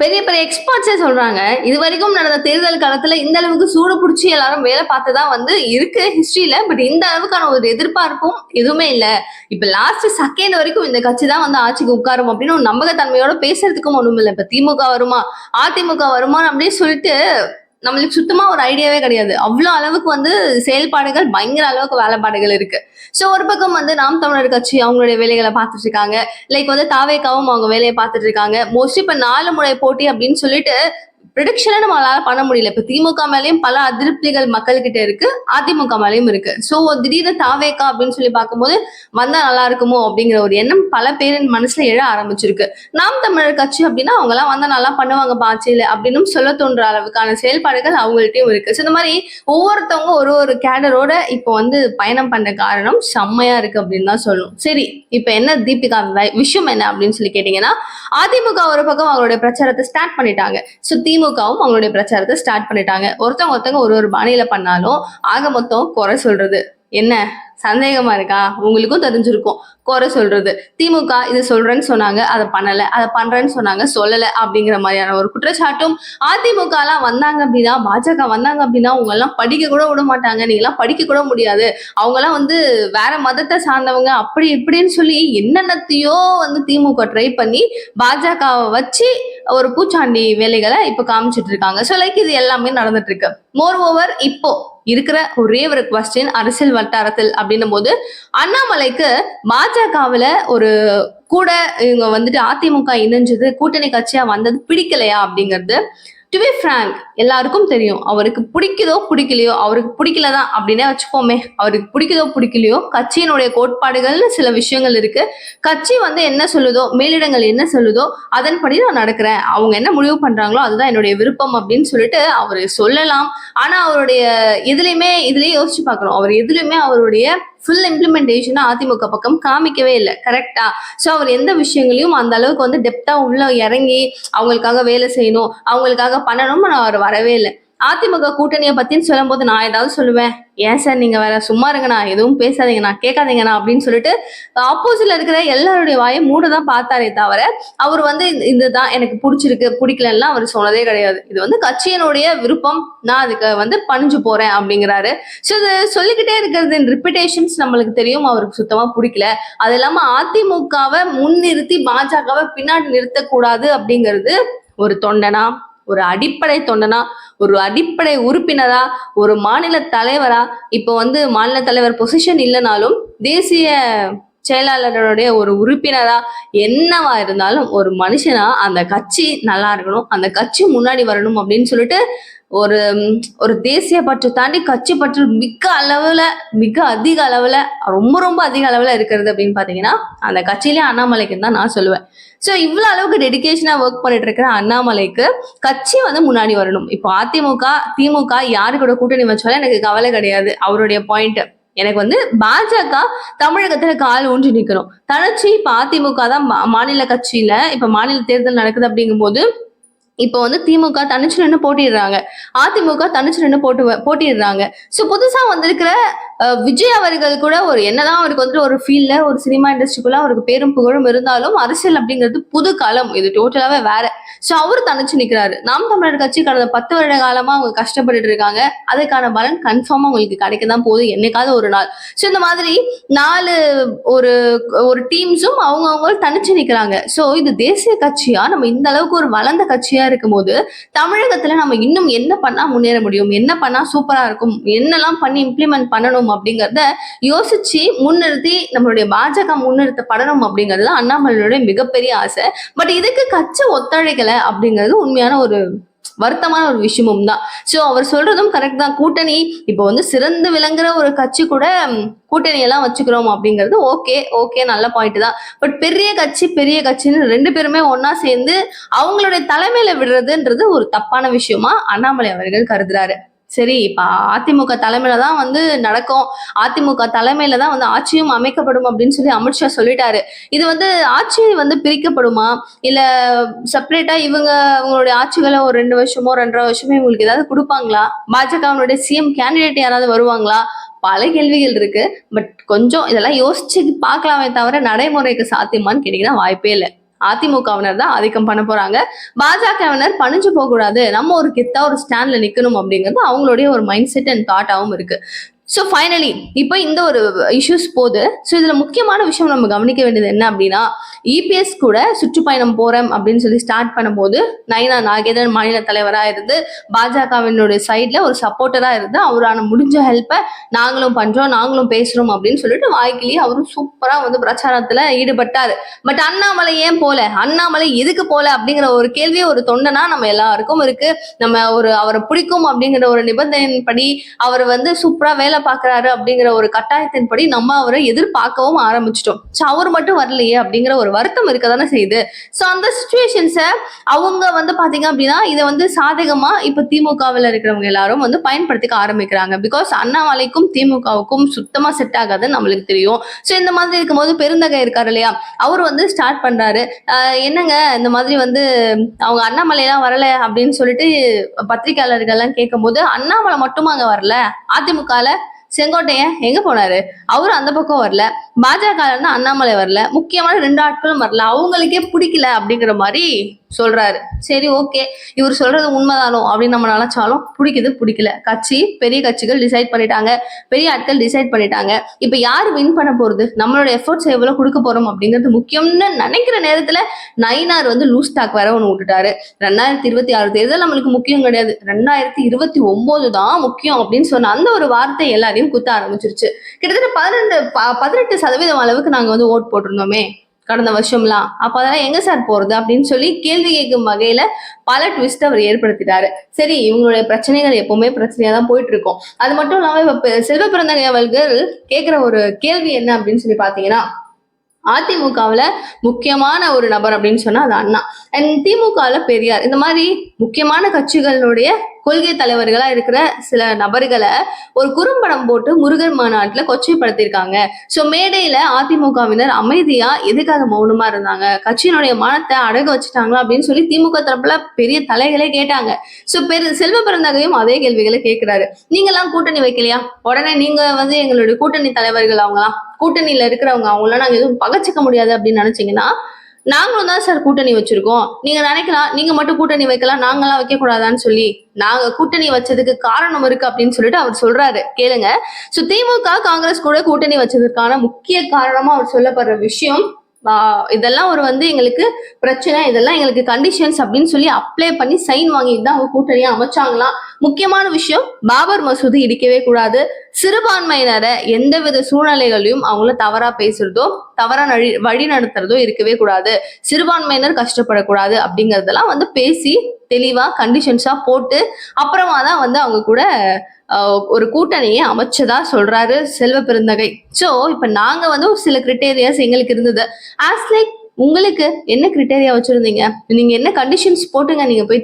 பெரிய பெரிய எக்ஸ்பர்ட்ஸே சொல்றாங்க. இதுவரைக்கும் நடந்த தேர்தல் காலத்துல இந்த அளவுக்கு சூடு புடிச்சு எல்லாரும் வேலை பார்த்ததா இருக்கு ஹிஸ்டரியில. பட் இந்த அளவுக்கான ஒரு எதிர்பார்ப்பும் எதுவுமே இல்ல. இப்ப லாஸ்ட் செகண்ட் வரைக்கும் இந்த கட்சி தான் ஆட்சிக்கு உட்காரும் அப்படின்னு ஒரு நம்பகத்தன்மையோட பேசுறதுக்கும் ஒண்ணும் இல்ல. இப்ப திமுக வருமா, அதிமுக வருமா அப்படின்னு சொல்லிட்டு நம்மளுக்கு சுத்தமா ஒரு ஐடியாவே கிடையாது. அவ்வளவு அளவுக்கு செயல்பாடுகள் பயங்கர அளவுக்கு வேலைப்பாடுகள் இருக்கு. சோ ஒரு பக்கம் நாம் தமிழர் கட்சி அவங்களுடைய வேலைகளை பார்த்துட்டு இருக்காங்க. லைக் தாவேகாவும் அவங்க வேலையை பார்த்துட்டு இருக்காங்க. மோஸ்ட்லி இப்ப 4 முறை போட்டி அப்படின்னு சொல்லிட்டு ப்ரிடிக்ஷனை நம்மளால பண்ண முடியல. இப்ப திமுக மேலயும் பல அதிருப்திகள் மக்கள் கிட்ட இருக்கு, அதிமுக மேலயும் இருக்கு. சோ திடீர்னு தாவேகா அப்படின்னு சொல்லி பார்க்கும்போது வந்தா நல்லா இருக்குமோ அப்படிங்கிற ஒரு எண்ணம் பல பேரின் மனசுல எழ ஆரம்பிச்சிருக்கு. நாம் தமிழர் கட்சி அப்படின்னா அவங்க எல்லாம் வந்தா நல்லா பண்ணுவாங்க ஆட்சியில அப்படின்னு சொல்ல தோன்ற அளவுக்கான செயல்பாடுகள் அவங்கள்ட்டயும் இருக்கு. சோ இந்த மாதிரி ஒவ்வொருத்தவங்க ஒரு ஒரு கேடரோட இப்போ பயணம் பண்ண காரணம் செம்மையா இருக்கு அப்படின்னு தான் சொல்லணும். சரி, இப்ப என்ன தீபிகா விஷயம் என்ன அப்படின்னு சொல்லி கேட்டீங்கன்னா, அதிமுக ஒரு பக்கம் அவங்களுடைய பிரச்சாரத்தை ஸ்டார்ட் பண்ணிட்டாங்க. சோ திமுகவும் அவங்களுடைய பிரச்சாரத்தை ஸ்டார்ட் பண்ணிட்டாங்க. ஒருத்தவங்க ஒரு ஒரு பாணியில பண்ணாலும் ஆக மொத்தம் குறை சொல்றது என்ன சந்தேகமா இருக்கா? உங்களுக்கும் தெரிஞ்சிருக்கும். குறை சொல்றது. திமுக இது சொல்றேன்னு சொன்னாங்க, அதை பண்ணல, அதை பண்றேன்னு சொன்னாங்க, சொல்லல அப்படிங்கிற மாதிரியான ஒரு குற்றச்சாட்டும். அதிமுக எல்லாம் வந்தாங்க அப்படின்னா, பாஜக வந்தாங்க அப்படின்னா அவங்க எல்லாம் படிக்க கூட விட மாட்டாங்க, நீங்க எல்லாம் படிக்க கூட முடியாது, அவங்க எல்லாம் வேற மதத்தை சார்ந்தவங்க அப்படி இப்படின்னு சொல்லி என்னென்னத்தையோ திமுக ட்ரை பண்ணி பாஜகவை வச்சு ஒரு பூச்சாண்டி வேலைகளை இப்ப காமிச்சிட்டு இருக்காங்க. சோ லைக் இது எல்லாமே நடந்துட்டு இருக்கு. மோர் ஓவர் இப்போ இருக்கிற ஒரே ஒரு கொஸ்டின் அரசியல் வட்டாரத்தில் அப்படின்னும் போது, அண்ணாமலைக்கு பாஜகவுல ஒரு கூட இவங்க அதிமுக இணைஞ்சது கூட்டணி கட்சியா வந்தது பிடிக்கலையா அப்படிங்கிறது. டு பி ஃப்ராங்க், எல்லாருக்கும் தெரியும். அவருக்கு பிடிக்குதோ பிடிக்கலையோ, அவருக்கு பிடிக்கலதான் அப்படின்னே வச்சுப்போமே. அவருக்கு பிடிக்குதோ பிடிக்கலையோ, கட்சியினுடைய கோட்பாடுகள்னு சில விஷயங்கள் இருக்கு. கட்சி என்ன சொல்லுதோ, மேலிடங்கள் என்ன சொல்லுதோ அதன்படி நான் நடக்கிறேன், அவங்க என்ன முடிவு பண்றாங்களோ அதுதான் என்னுடைய விருப்பம் அப்படின்னு சொல்லிட்டு அவரு சொல்லலாம். ஆனா அவருடைய இதுலயே யோசிச்சு பார்க்கணும். அவர் எதுலையுமே அவருடைய ஃபுல் இம்ப்ளிமெண்டேஷனை அதிமுக பக்கம் காமிக்கவே இல்லை. கரெக்டா? ஸோ அவர் எந்த விஷயங்களையும் அந்த அளவுக்கு டெப்தா உள்ள இறங்கி அவங்களுக்காக வேலை செய்யணும், அவங்களுக்காக பண்ணணும்னு அவர் வரவே இல்லை. அதிமுக கூட்டணியை பத்தின்னு சொல்லும் போது நான் ஏதாவது சொல்லுவேன், ஏன் சார் நீங்க வேற சும்மா இருங்கண்ணா, எதுவும் பேசாதீங்கண்ணா, கேட்காதீங்கண்ணா அப்படின்னு சொல்லிட்டு ஆப்போசிட்ல இருக்கிற எல்லாருடைய வாயை மூடதான் பார்த்தாரே தவிர அவர் இதுதான் எனக்கு பிடிச்சிருக்கு பிடிக்கலன்னா அவர் சொன்னதே கிடையாது. இது கட்சியினுடைய விருப்பம், நான் அதுக்கு பணிஞ்சு போறேன் அப்படிங்கிறாரு. ஸோ இது சொல்லிக்கிட்டே இருக்கிறது ரிப்பிட்டேஷன்ஸ் நம்மளுக்கு தெரியும், அவருக்கு சுத்தமா பிடிக்கல. அது இல்லாம அதிமுகவை முன்னிறுத்தி பாஜகவை பின்னாடி நிறுத்தக்கூடாது அப்படிங்கிறது ஒரு தொண்டனா, ஒரு அடிப்படை தொண்டனா, ஒரு அடிப்படை உறுப்பினரா, ஒரு மாநில தலைவரா, இப்போ மாநில தலைவர் பொசிஷன் இல்லைனாலும் தேசிய செயலாளருடைய ஒரு உறுப்பினரா, என்னவா இருந்தாலும் ஒரு மனுஷனா அந்த கட்சி நல்லா இருக்கணும், அந்த கட்சி முன்னாடி வரணும் அப்படின்னு சொல்லிட்டு ஒரு ஒரு தேசிய பற்று தாண்டி கட்சி பற்று மிக அதிக அளவுல ரொம்ப ரொம்ப அதிக அளவுல இருக்கிறது அப்படின்னு பாத்தீங்கன்னா அந்த கட்சியிலே அண்ணாமலைக்குன்னு தான் நான் சொல்லுவேன். சோ இவ்வளவு அளவுக்கு டெடிகேஷனா ஒர்க் பண்ணிட்டு இருக்கிற அண்ணாமலைக்கு கட்சி முன்னாடி வரணும். இப்போ அதிமுக திமுக யாரு கூட கூட்டணி வச்சாலும் எனக்கு கவலை கிடையாது. அவருடைய பாயிண்ட் எனக்கு பாஜக தமிழகத்துல கால் ஊன்றி நிக்கணும். தனிச்சு இப்ப அதிமுக தான் மாநில கட்சியில இப்ப மாநில தேர்தல் நடக்குது அப்படிங்கும் போது இப்போ திமுக தனிச்சு நின்று போட்டிடுறாங்க, அதிமுக தனிச்சு நின்று போட்டிடுறாங்க. சோ புதுசா வந்திருக்கிற விஜய் அவர்கள் கூட ஒரு என்னதான் அவருக்கு ஒரு ஃபீல்ட்ல ஒரு சினிமா இண்டஸ்ட்ரிக்குள்ள அவருக்கு பேரும் புகழும் இருந்தாலும் அரசியல் அப்படிங்கிறது புது காலம், இது டோட்டலாவே வேற. சோ அவரு தனிச்சு நிக்கிறாரு. நாம் தமிழர் கட்சி கடந்த 10 வருட காலமா அவங்க கஷ்டப்பட்டுட்டு இருக்காங்க. அதுக்கான பலன் கன்ஃபார்மா உங்களுக்கு கிடைக்கதான் போகுது என்னைக்காவது ஒரு நாள். சோ இந்த மாதிரி 4 ஒரு டீம்ஸும் அவங்க தனிச்சு நிக்கிறாங்க. சோ இது தேசிய கட்சியா, நம்ம இந்த அளவுக்கு ஒரு வளர்ந்த கட்சியா இருக்கும் போது தமிழகத்துல நம்ம இன்னும் என்ன பண்ணா முன்னேற முடியும், என்ன பண்ணா சூப்பரா இருக்கும், என்னெல்லாம் பண்ணி இம்ப்ளிமெண்ட் பண்ணணும் அப்படிங்கறத யோசிச்சு முன்னிறுத்தி நம்மளுடைய பாஜக முன்னிறுத்தப்படணும் அப்படிங்கிறது அண்ணாமலையுடைய மிகப்பெரிய ஆசை. பட் இதுக்கு கட்சி ஒத்துழைக்கல அப்படிங்கிறது உண்மையான ஒரு வருத்தமான ஒரு விஷயமும் தான். சோ அவர் சொல்றதும் கரெக்ட் தான். கூட்டணி இப்போ சிறந்து விளங்குற ஒரு கட்சி கூட கூட்டணி எல்லாம் வச்சுக்கிறோம் அப்படிங்கிறது ஓகே நல்ல பாயிண்ட் தான். பட் பெரிய கட்சின்னு 2 பேருமே ஒன்னா சேர்ந்து அவங்களுடைய தலைமையில விடுறதுன்றது ஒரு தப்பான விஷயமா அண்ணாமலை அவர்கள் கருதுறாரு. சரி, இப்ப அதிமுக தலைமையில தான் நடக்கும், அதிமுக தலைமையில தான் ஆட்சியும் அமைக்கப்படும் அப்படின்னு சொல்லி அமித்ஷா சொல்லிட்டாரு. இது ஆட்சி பிரிக்கப்படுமா, இல்ல செப்பரேட்டா இவங்களுடைய ஆட்சிகளை ஒரு 2 வருஷமோ 2.5 வருஷமோ இவங்களுக்கு ஏதாவது கொடுப்பாங்களா, பாஜகவுடைய சிஎம் கேண்டிடேட் யாராவது வருவாங்களா, பல கேள்விகள் இருக்கு. பட் கொஞ்சம் இதெல்லாம் யோசிச்சு பார்க்கலாமே தவிர நடைமுறைக்கு சாத்தியமான்னு கேட்டீங்கன்னா வாய்ப்பே இல்லை. அதிமுகவினர் தான் ஆதிக்கம் பண்ண போறாங்க, பாஜகவினர் பணிஞ்சு போக கூடாது, நம்ம ஒரு கெத்தா ஒரு ஸ்டாண்ட்ல நிக்கணும் அப்படிங்கிறது அவங்களுடைய ஒரு மைண்ட் செட் அண்ட் தாட்டாவும் இருக்கு. ஸோ ஃபைனலி இப்போ இந்த ஒரு இஷ்யூஸ் போகுது. ஸோ இதுல முக்கியமான விஷயம் நம்ம கவனிக்க வேண்டியது என்ன அப்படின்னா, இபிஎஸ் கூட சுற்றுப்பயணம் போறேன் அப்படின்னு சொல்லி ஸ்டார்ட் பண்ணும்போது நயினா நாகேந்திரன் மாநில தலைவரா இருந்து பாஜகவினுடைய சைட்ல ஒரு சப்போர்ட்டரா இருந்து அவரான முடிஞ்ச ஹெல்ப்பை நாங்களும் பண்றோம், நாங்களும் பேசுறோம் அப்படின்னு சொல்லிட்டு வாய்க்கிலேயே அவரும் சூப்பரா வந்து பிரச்சாரத்துல ஈடுபட்டாரு. பட் அண்ணாமலை ஏன் போல, அண்ணாமலை எதுக்கு போல அப்படிங்கிற ஒரு கேள்வியே ஒரு தொண்டனா நம்ம எல்லாருக்கும் இருக்கு. நம்ம ஒரு அவரை பிடிக்கும் அப்படிங்கிற ஒரு நிபந்தனையின்படி அவர் வந்து சூப்பரா வேலை பாக்குறாரு அப்படிங்கிற ஒரு கட்டாயத்தின்படி நம்ம அவரை எதிர்பார்க்கவும் ஆரம்பிச்சிட்டோம். ஸோ அவர் மட்டும் வரலையே அப்படிங்கிற ஒரு வருத்தம் இருக்க தானே செய்யுது. ஸோ அந்த சுச்சுவேஷன்ஸை அவங்க வந்து பாத்தீங்க அப்படின்னா இதை வந்து சாதகமா இப்ப திமுகவில் இருக்கிறவங்க எல்லாரும் வந்து பயன்படுத்திக்க ஆரம்பிக்கிறாங்க. பிகாஸ் அண்ணாமலைக்கும் திமுகவுக்கும் சுத்தமா செட் ஆகாதுன்னு நம்மளுக்கு தெரியும். ஸோ இந்த மாதிரி இருக்கும்போது பெருந்தகை இருக்காரு இல்லையா, அவர் வந்து ஸ்டார்ட் பண்றாரு, என்னங்க இந்த மாதிரி வந்து அவங்க அண்ணாமலையெல்லாம் வரல அப்படின்னு சொல்லிட்டு பத்திரிகையாளர்கள்லாம் கேட்கும் போது, அண்ணாமலை மட்டுமா அங்க வரல, அதிமுகல செங்கோட்டையன் எங்க போனாரு, அவரும் அந்த பக்கம் வரல, பாஜக இருந்து அண்ணாமலை வரல, முக்கியமான 2 ஆட்களும் வரல, அவங்களுக்கே பிடிக்கல அப்படிங்கிற மாதிரி சொல்றாரு. சரி ஓகே, இவர் சொல்றது உண்மைதானோ அப்படின்னு நம்ம நினைச்சாலும் பிடிக்குது பிடிக்கல, கட்சி பெரிய கட்சிகள் டிசைட் பண்ணிட்டாங்க, பெரிய ஆட்கள் டிசைட் பண்ணிட்டாங்க. இப்ப யாரு வின் பண்ண போறது, நம்மளோட எஃபர்ட்ஸ் எவ்வளவு கொடுக்க போறோம் அப்படிங்கிறது முக்கியம்னு நினைக்கிற நேரத்துல நயினார் வந்து லூஸ் டாக் வேற ஒண்ணு விட்டுட்டாரு. 2026 தேர்தல் நம்மளுக்கு முக்கியம் கிடையாது, 2029 தான் முக்கியம் அப்படின்னு சொன்ன அந்த ஒரு வார்த்தை எல்லாரையும் குத்த ஆரம்பிச்சிருச்சு. கிட்டத்தட்ட 18% அளவுக்கு நாங்க வந்து ஓட் போட்டிருந்தோமே கடந்த வருஷம்லாம், அப்ப அதெல்லாம் எங்க சார் போறது அப்படின்னு சொல்லி கேள்வி கேட்கும் வகையில பல ட்விஸ்ட் அவர் ஏற்படுத்திட்டாரு. சரி, இவங்களுடைய பிரச்சனைகள் எப்பவுமே பிரச்சனையா தான் போயிட்டு இருக்கும். அது மட்டும் இல்லாம இப்ப செல்வ பிறந்தகை அவர்கள் கேட்கிற ஒரு கேள்வி என்ன அப்படின்னு சொல்லி பாத்தீங்கன்னா, அதிமுகவுல முக்கியமான ஒரு நபர் அப்படின்னு சொன்னா அது அண்ணா, அண்ட் திமுகவுல பெரியார், இந்த மாதிரி முக்கியமான கட்சிகளுடைய கொள்கை தலைவர்களா இருக்கிற சில நபர்களை ஒரு குறும்படம் போட்டு முருகன் மாநாட்டுல கொச்சைப்படுத்திருக்காங்க. சோ மேடையில அதிமுகவினர் அமைதியா எதுக்காக மௌனமா இருந்தாங்க, கட்சியினுடைய மானத்தை அடகு வச்சுட்டாங்களா அப்படின்னு சொல்லி திமுக தரப்புல பெரிய தலைகளே கேட்டாங்க. சோ செல்வ பிறந்தகையும் அதே கேள்விகளை கேட்கிறாரு. நீங்க எல்லாம் கூட்டணி வைக்கலையா, உடனே நீங்க வந்து எங்களுடைய கூட்டணி தலைவர்கள் அவங்கலாம் கூட்டணியில இருக்கிறவங்க அவங்களாம் நாங்க எதுவும் பகச்சிக்க முடியாது அப்படின்னு நினைச்சீங்கன்னா, நாங்களும் தான் சார் கூட்டணி வச்சிருக்கோம், நீங்க நினைக்கலாம் நீங்க மட்டும் கூட்டணி வைக்கலாம் நாங்கெல்லாம் வைக்க கூடாதான்னு சொல்லி, நாங்க கூட்டணி வச்சதுக்கு காரணம் இருக்கு அப்படின்னு சொல்லிட்டு அவர் சொல்றாரு. கேளுங்க. சோ திமுக காங்கிரஸ் கூட கூட்டணி வச்சதுக்கான முக்கிய காரணமா அவர் சொல்லப்படுற விஷயம், இதெல்லாம் ஒரு வந்து எங்களுக்கு பிரச்சனை, இதெல்லாம் எங்களுக்கு கண்டிஷன்ஸ் அப்படின்னு சொல்லி அப்ளை பண்ணி சைன் வாங்கிட்டு தான் அவங்க கூட்டணியா அமைச்சாங்களாம். முக்கியமான விஷயம், பாபர் மசூதி இடிக்கவே கூடாது, சிறுபான்மையினரை எந்தவித சூழ்நிலைகளையும் அவங்கள தவறா பேசுறதோ தவறா வழி நடத்துறதோ இருக்கவே கூடாது, சிறுபான்மையினர் கஷ்டப்படக்கூடாது அப்படிங்கறதெல்லாம் வந்து பேசி தெளிவா கண்டிஷன்ஸா போட்டு அப்புறமா தான் வந்து அவங்க கூட ஒரு கூட்டணியை அமைச்சதா சொல்றாரு செல்வ பெருந்தகை. சோ இப்ப நாங்க வந்து ஒரு சில கிரிட்டேரியாஸ் எங்களுக்கு இருந்தது. ஆஸ் லைக் உங்களுக்கு என்ன கிரிட்டேரியா வச்சிருந்தீங்க, நீங்க என்ன கண்டிஷன்ஸ் போட்டுங்க நீங்க போய்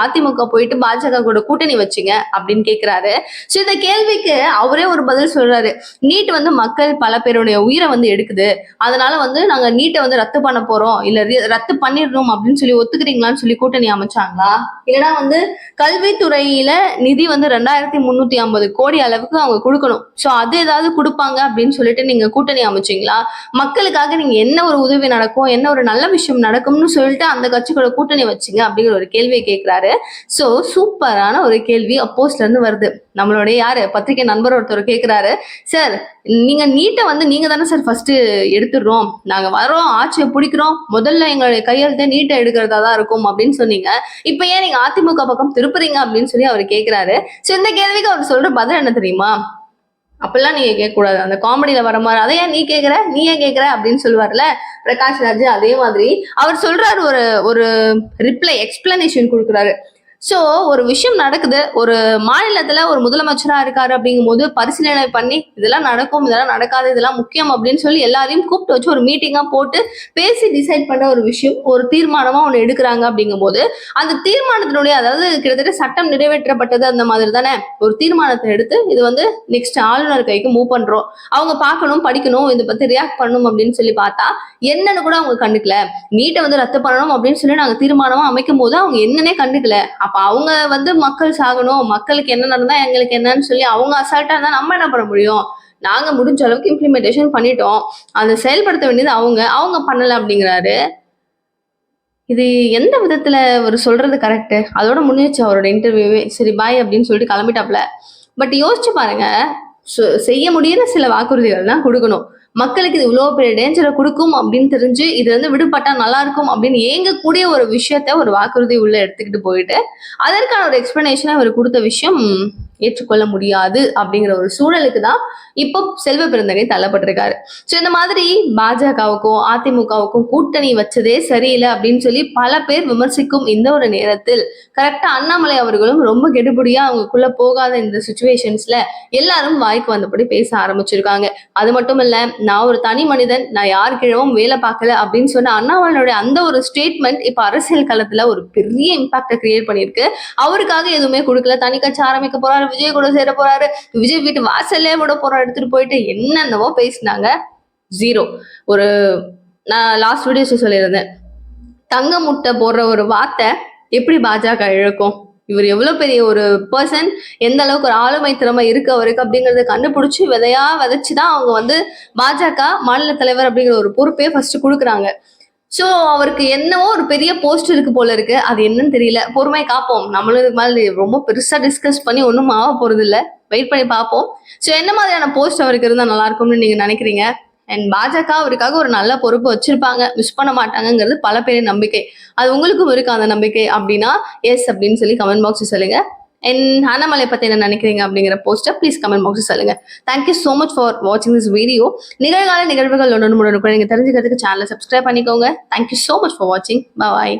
அதிமுக போயிட்டு பாஜக கூட கூட்டணி வச்சீங்க அப்படின்னு கேக்குறாரு. சோ இந்த கேள்விக்கு அவரே ஒரு பதில் சொல்றாரு. நீட் வந்து மக்கள் பல பேருடைய உயிரை வந்து எடுக்குது, அதனால வந்து நாங்க நீட்டை வந்து ரத்து பண்ண போறோம், இல்ல ரத்து பண்ணிடணும் அப்படின்னு சொல்லி ஒத்துக்கிறீங்களான்னு சொல்லி கூட்டணி அமைச்சாங்களா, இல்லைன்னா வந்து கல்வித்துறையில நிதி வந்து 2350 கோடி அளவுக்கு அவங்க கொடுக்கணும், சோ அது ஏதாவது கொடுப்பாங்க அப்படின்னு சொல்லிட்டு நீங்க கூட்டணி அமைச்சீங்களா, மக்களுக்காக நீங்க என்ன ஒரு உதவி நடக்கும், என்ன ஒரு நல்ல விஷயம் நடக்கும்னு சொல்லிட்டு அந்த கட்சி கூட கூட்டணி வச்சிங்க அப்படிங்கிற ஒரு கேள்வியை கேட்கிறாரு. சோ சூப்பரான ஒரு கேள்வி அப்போஸ்ல இருந்து வருது. நம்மளுடைய யாரு பத்திரிகை நண்பர் ஒருத்தர் கேட்கிறாரு, சார் நீங்க நீட்டை வந்து நீங்க தானே சார் ஃபர்ஸ்ட் எடுத்துடுறோம், நாங்க வரோம் ஆட்சியை பிடிக்கிறோம், முதல்ல எங்களுடைய கையெழுத்தை நீட்டை எடுக்கிறதா தான் இருக்கும் அப்படின்னு சொன்னீங்க, இப்ப ஏன் நீங்க அதிமுக பக்கம் திருப்புறீங்க அப்படின்னு சொல்லி அவர் கேட்கிறாரு. சோ இந்த கேள்விக்கு அவர் சொல்ற பதில் என்ன தெரியுமா, அப்பெல்லாம் நீங்க கேட்க கூடாது, அந்த காமெடியில வர மாதிரி அதை ஏன் நீ கேட்கிற, நீ ஏன் கேட்கிற அப்படின்னு சொல்லுவார்ல பிரகாஷ் ராஜ், அதே மாதிரி அவர் சொல்றாரு, ஒரு ஒரு ரிப்ளை எக்ஸ்பிளனேஷன் கொடுக்குறாரு. சோ ஒரு விஷயம் நடக்குது, ஒரு மாநிலத்துல ஒரு முதலமைச்சரா இருக்காரு அப்படிங்கும் போது பரிசீலனை பண்ணி இதெல்லாம் நடக்கும் இதெல்லாம் நடக்காது இதெல்லாம் முக்கியம் அப்படின்னு சொல்லி எல்லாரையும் கூப்பிட்டு வச்சு ஒரு மீட்டிங்கா போட்டு பேசி டிசைட் பண்ண ஒரு விஷயம், ஒரு தீர்மானமா ஒண்ணு எடுக்கிறாங்க அப்படிங்கும் போது அந்த தீர்மானத்தினுடைய, அதாவது கிட்டத்தட்ட சட்டம் நிறைவேற்றப்பட்டது அந்த மாதிரி தானே, ஒரு தீர்மானத்தை எடுத்து இது வந்து நெக்ஸ்ட் ஆளுநர் கைக்கு மூவ் பண்றோம், அவங்க பார்க்கணும் படிக்கணும் இதை பத்தி ரியாக்ட் பண்ணணும் அப்படின்னு சொல்லி பார்த்தா என்னன்னு கூட அவங்க கண்டுக்கல, நீட்டை வந்து ரத்து பண்ணணும் அப்படின்னு சொல்லி நாங்க தீர்மானமா அமைக்கும் போது அவங்க என்னன்னே கண்டுக்கல, அப்ப அவங்க வந்து மக்கள் சாகணும், மக்களுக்கு என்ன நடந்தா எங்களுக்கு என்னன்னு சொல்லி அவங்க அசால்ட்டா இருந்தா நம்ம என்ன பண்ண முடியும், நாங்க முடிஞ்ச அளவுக்கு இம்ப்ளிமெண்டேஷன் பண்ணிட்டோம், அதை செயல்படுத்த வேண்டியது அவங்க பண்ணல அப்படிங்கிறாரு. இது எந்த விதத்துல அவரு சொல்றது கரெக்ட்டு? அதோட முடிஞ்சிருச்சு அவரோட இன்டர்வியூவே. சரி பாய் அப்படின்னு சொல்லிட்டு கிளம்பிட்டாப்ல. பட் யோசிச்சு பாருங்க. செய்ய முடியாத சில வாக்குறுதிகள் தான் குடுக்கணும். மக்களுக்கு இது இவ்ளோ பெரிய டேஞ்சர குடுக்கும் அப்படின்னு தெரிஞ்சு, இதுலருந்து விடுபட்டா நல்லா இருக்கும் அப்படின்னு ஏங்கக்கூடிய ஒரு விஷயத்த ஒரு வாக்குறுதி உள்ள எடுத்துக்கிட்டு போயிட்டு, அதற்கான ஒரு எக்ஸ்ப்ளனேஷன அவரு குடுத்த விஷயம் ஏற்றுக்கொள்ள முடியாது அப்படிங்கிற ஒரு சூழலுக்கு தான் இப்போ செல்வ பெருந்தகை தள்ளப்பட்டிருக்காரு. ஸோ இந்த மாதிரி பாஜகவுக்கும், அதிமுகவுக்கும் கூட்டணி வச்சதே சரியில்ல அப்படின்னு சொல்லி பல பேர் விமர்சிக்கும் இந்த ஒரு நேரத்தில், கரெக்ட்டா அண்ணாமலை அவர்களும் ரொம்ப கெடுபிடியா அவங்களுக்குள்ள போகாத இந்த சிச்சுவேஷன்ஸ்ல எல்லாரும் வாய்க்கு வந்தபடி பேச ஆரம்பிச்சிருக்காங்க. அது மட்டும் இல்ல, நான் ஒரு தனி மனிதன், நான் யார் கீழவும் வேலை பார்க்கல அப்படின்னு சொன்ன அண்ணாமலையோட அந்த ஒரு ஸ்டேட்மெண்ட் இப்ப அரசியல் களத்துல ஒரு பெரிய இம்பாக்ட கிரியேட் பண்ணிருக்கு. அவருக்காக எதுவுமே கொடுக்கல. தனி கட்சி ஆரம்பிக்க போறாரு, விஜய் கூட சேர போறாரு, விஜய் வீட்டு வாசல்லே விட போறோம் எடுத்துட்டு போயிட்டு என்னென்னவோ பேசினாங்க. ஜீரோ. ஒரு நான் லாஸ்ட் வீடியோஸ் சொல்லியிருந்தேன். தங்க முட்டை போடுற ஒரு வார்த்தை எப்படி பாஜக இழக்கும்? இவர் எவ்வளவு பெரிய ஒரு பர்சன், எந்த அளவுக்கு ஒரு ஆளுமை திறமை இருக்கு அவருக்கு அப்படிங்கறத கண்டுபிடிச்சு விதையா விதைச்சுதான் அவங்க வந்து பாஜக மாநில தலைவர் அப்படிங்கிற ஒரு பொறுப்பே ஃபர்ஸ்ட் கொடுக்குறாங்க. சோ அவருக்கு என்னவோ ஒரு பெரிய போஸ்ட் இருக்கு போல இருக்கு. அது என்னன்னு தெரியல. பொறுமை காப்போம். நம்மளும் இதுக்கு மேல ரொம்ப பெருசா டிஸ்கஸ் பண்ணி ஒன்றும் ஆக போறது இல்ல. வெயிட் பண்ணி பார்ப்போம். சோ என்ன மாதிரியான போஸ்ட் அவருக்கு இருந்தா நல்லா இருக்கும்னு நீங்க நினைக்கிறீங்க? அண்ட் பாஜக அவருக்காக ஒரு நல்ல பொறுப்பு வச்சிருப்பாங்க, மிஸ் பண்ண மாட்டாங்கிறது பல பேரின் நம்பிக்கை. அது உங்களுக்கும் இருக்கு அந்த நம்பிக்கை அப்படின்னா எஸ் அப்படின்னு சொல்லி கமெண்ட் பாக்ஸ் சொல்லுங்க. அண்ட் அண்ணாமலை பத்தி என்ன நினைக்கிறீங்க அப்படிங்கிற போஸ்ட்டை ப்ளீஸ் கமெண்ட் பாக்ஸ் சொல்லுங்க. தேங்க்யூ ஸோ மச் ஃபார் வாட்சிங் திஸ் வீடியோ. நிகழ்கால நிகழ்வுகள் ஒன்று நீங்க தெரிஞ்சுக்கிறதுக்கு சேனலை சப்ஸ்கிரைப் பண்ணிக்கோங்க. தேங்க்யூ ஸோ மச் ஃபார் வாட்சிங். பாய்.